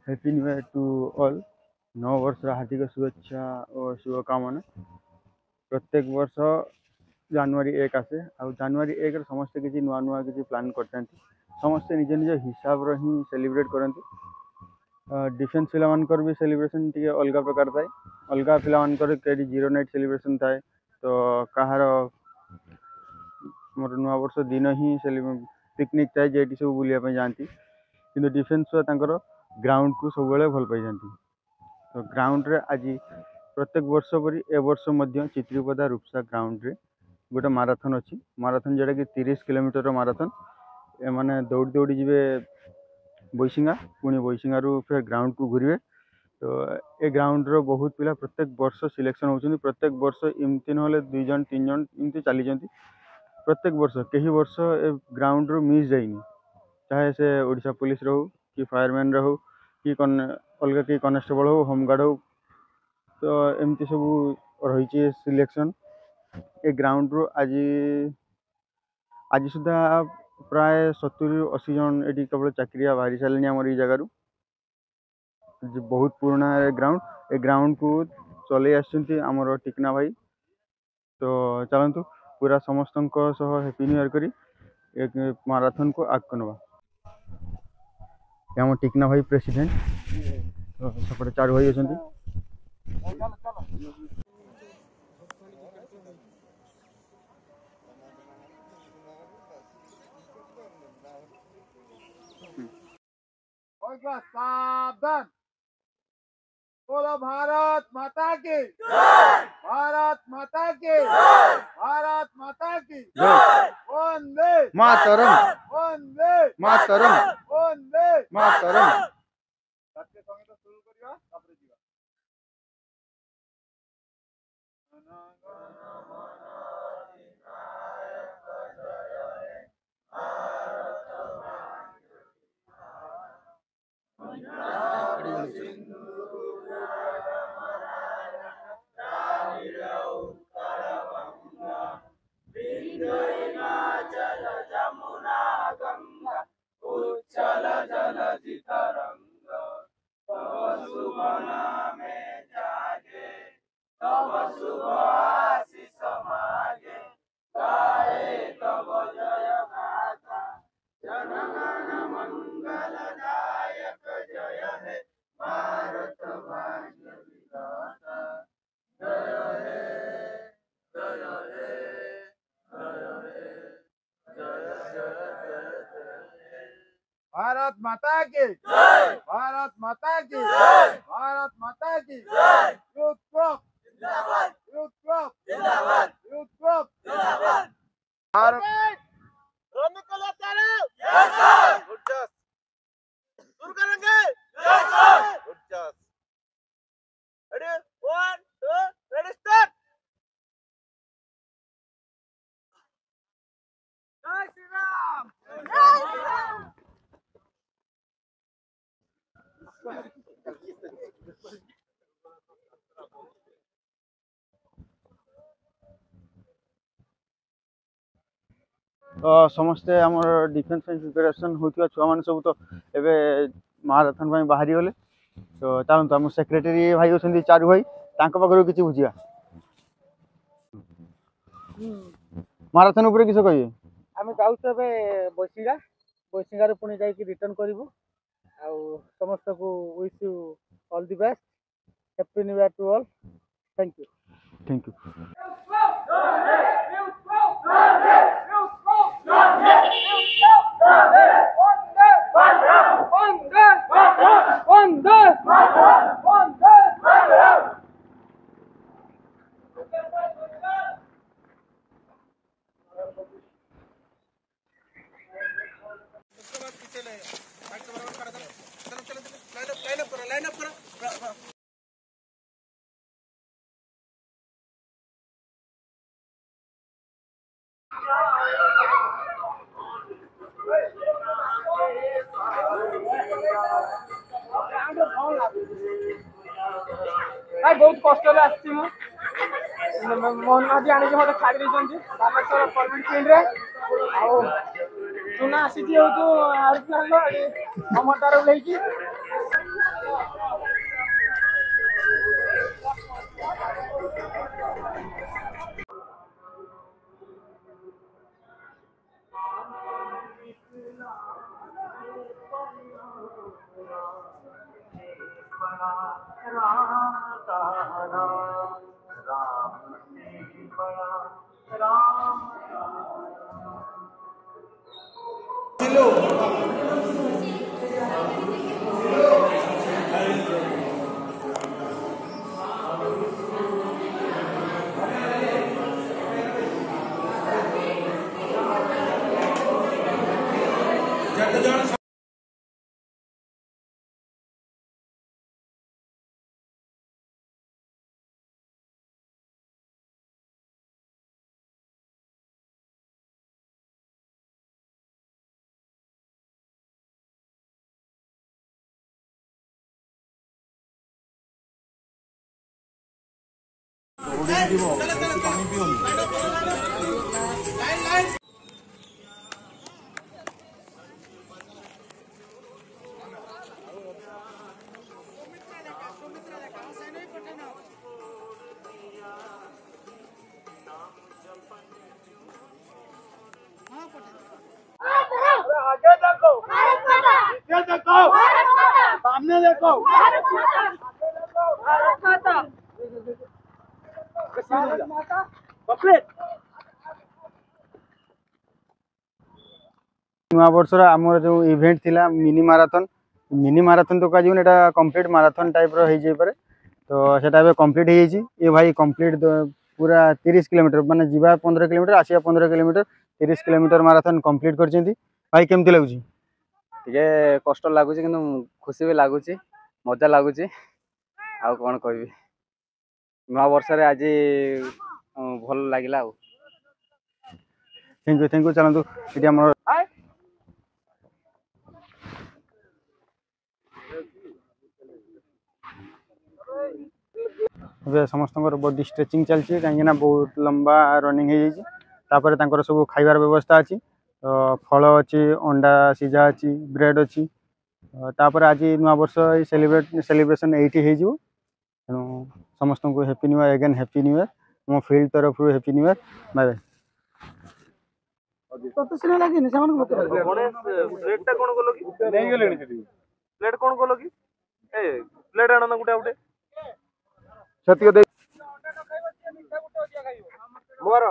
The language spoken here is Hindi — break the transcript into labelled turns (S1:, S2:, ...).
S1: Happy new year to all. नव वर्ष हार्दिक शुभेच्छा और शुभकामना। प्रत्येक वर्ष जनवरी 1 आसे आ जनवरी 1 समस्ते किसी नुआ नुआ किसी प्लान करते समस्ते निज निज हिसाब रो ही सेलिब्रेट करते। डिफेन्स पिला मानकर भी सेलिब्रेशन टी अलग प्रकार थाए। अलग पिला मानकर कहीं जीरो नाइट सेलिब्रेशन थाए तो कहार मोर नुआ वर्ष दिन ही पिकनिक थाए जेटी सब बुलाया जाती कि डिफेन्स छुआ ग्राउंड को सब भल पाई जाती। तो ग्राउंड रे आज प्रत्येक वर्ष परी ए वर्ष चित्रीपदा रूपसा ग्राउंड रे गोटे माराथन अच्छी। माराथन जोटा कि 30 किलोमीटर माराथन। ए माने दौड़ी दौड़ी जीवे बैसिंगा पुणी बैसिंगा फिर ग्राउंड को घूरे। तो ए ग्राउंड रो बहुत पिला प्रत्येक वर्ष सिलेक्शन होती। प्रत्येक वर्ष इमती ना 2 जन 3 जन इमती चली जाती। प्रत्येक वर्ष कहीं वर्ष ए ग्राउंड रो मिस जाइनी, चाहे से ओडिशा पुलिस रो कि फायरमैन रो कि अलग कि कनेस्टेबल हो होमगार्ड हो। तो एमती सब रही सिलेक्शन ए ग्राउंड रो आज सुधा प्राय 70-80 जन ये केवल चाकरिया बाहरी सारे आम जगार। बहुत पुराना ग्राउंड ए ग्राउंड को चले आमर टिकना भाई। तो चलतु पूरा समस्त हैप्पी न्यू ईयर करी एक माराथन को आग नवा। आम टिकना भाई प्रेसिडेंट। तो सपटे चार भाई अच्छा।
S2: सावधान। बोलो भारत माता की, भारत माता की, भारत माता की वंदे
S1: मातरम,
S2: वंदे
S1: मातरम,
S2: वंदे
S1: मातरम।
S2: जातीय संगीत शुरू करिया तापर जीवा। भारत माता की, भारत माता की, भारत माता की। यूथ ग्रुप जिंदाबाद, यूथ ग्रुप जिंदाबाद, यूथ ग्रुप जिंदाबाद। भारत रोने को लेते हैं। Yes sir. Good job. शुरू करेंगे। Yes sir. Good job. Ready 1 2 ready start. जय श्री राम, जय श्री राम।
S1: तो समस्ते आम डिफेन्स प्रिपेरेसन होता छुआ मैंने सब तो एवं माराथन बाहरी गले। तो चलते आम सेक्रेटरी भाई अच्छा चारू भाई पाखर किसी बुझा माराथन उपर किस कहे।
S3: आम जाऊँ बैसिंगा बैसिंगार पुणी जा रिटर्न करूँ। समस्त को wish you all the best. Happy new year to all. Thank you.
S1: Thank you.
S3: बहुत कष्ट आसी मोहन महादी आने मत छाड़ी बालेश्वर परमिट फील्ड चुना आसी एरोप्लेन कमटार ओल्ल
S2: आगे देखो, पीछे देखो, सामने देखो।
S1: ନୂଆ ବର୍ଷର ଆମର ଯେଉଁ ଇଭେଣ୍ଟ ଥିଲା ମିନି ମାରାଥନ୍ ତ କୁହାଯିବନି, ଏଇଟା କମ୍ପ୍ଲିଟ୍ ମାରାଥନ୍ ଟାଇପ୍ର ହେଇଯାଇପାରେ। ତ ସେଟା ଏବେ କମ୍ପ୍ଲିଟ୍ ହେଇଯାଇଛି। ଏ ଭାଇ କମ୍ପ୍ଲିଟ୍ ପୁରା 30 କିଲୋମିଟର, ମାନେ ଯିବା 15 କିଲୋମିଟର, ଆସିବା 15 କିଲୋମିଟର, 30 କିଲୋମିଟର ମାରାଥନ୍ କମ୍ପ୍ଲିଟ୍ କରିଛନ୍ତି। ଭାଇ କେମିତି ଲାଗୁଛି?
S4: ଟିକେ କଷ୍ଟ ଲାଗୁଛି କିନ୍ତୁ ଖୁସି ବି ଲାଗୁଛି, ମଜା ଲାଗୁଛି। ଆଉ କ'ଣ କହିବି, ନୂଆ ବର୍ଷରେ ଆଜି ଭଲ ଲାଗିଲା ଆଉ।
S1: ଥ୍ୟାଙ୍କ ୟୁ ଚାଲନ୍ତୁ ଏଠି ଆମର ଏବେ ସମସ୍ତଙ୍କର ବଡି ଷ୍ଟ୍ରେଚିଂ ଚାଲିଛି, କାହିଁକିନା ବହୁତ ଲମ୍ବା ରନିଂ ହେଇଯାଇଛି। ତାପରେ ତାଙ୍କର ସବୁ ଖାଇବାର ବ୍ୟବସ୍ଥା ଅଛି, ତ ଫଳ ଅଛି, ଅଣ୍ଡା ସିଝା ଅଛି, ବ୍ରେଡ୍ ଅଛି। ତାପରେ ଆଜି ନୂଆବର୍ଷ ଏଇ ସେଲିବ୍ରେସନ୍ ଏଇଠି ହେଇଯିବ। ତେଣୁ ସମସ୍ତଙ୍କୁ happy new year, again happy new year. ମୋ ଫିଲ୍ଡ ତରଫରୁ happy new year. Bye bye.
S3: ତତେ ସିନା ଲାଗିନି ସେମାନଙ୍କୁ
S5: ଗଣେଶ ପ୍ଲେଟଟା କ'ଣ କଲ କି? ନେଇଗଲେଣି ସେଠି। ପ୍ଲେଟ କ'ଣ କଲ କି? ଏ ପ୍ଲେଟ ଆଣ ନା ଗୋଟେ ଗୋଟେ।
S2: ସେତିକି ଦେଇ ମୋର